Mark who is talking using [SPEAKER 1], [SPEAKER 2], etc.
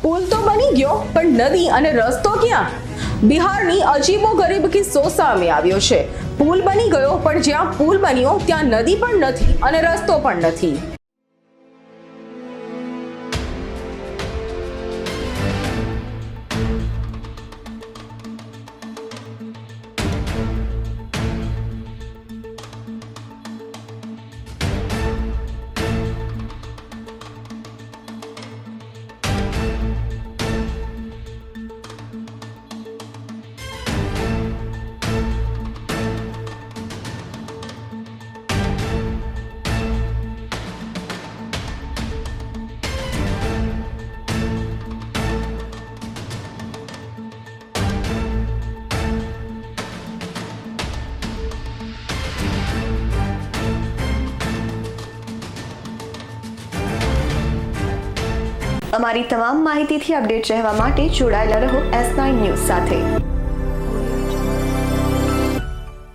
[SPEAKER 1] પુલ તો બની ગયો પણ નદી અને રસ્તો ક્યાં? બિહારની અજીબોગરીબ કિસ્સો સામે આવ્યો છે। પુલ બની ગયો પણ જ્યાં પુલ બન્યો ત્યાં નદી પણ નથી અને રસ્તો પણ નથી।
[SPEAKER 2] અમારી તમામ માહિતીથી અપડેટ રહેવા માટે જોડાયેલા રહો S9 ન્યૂઝ સાથે।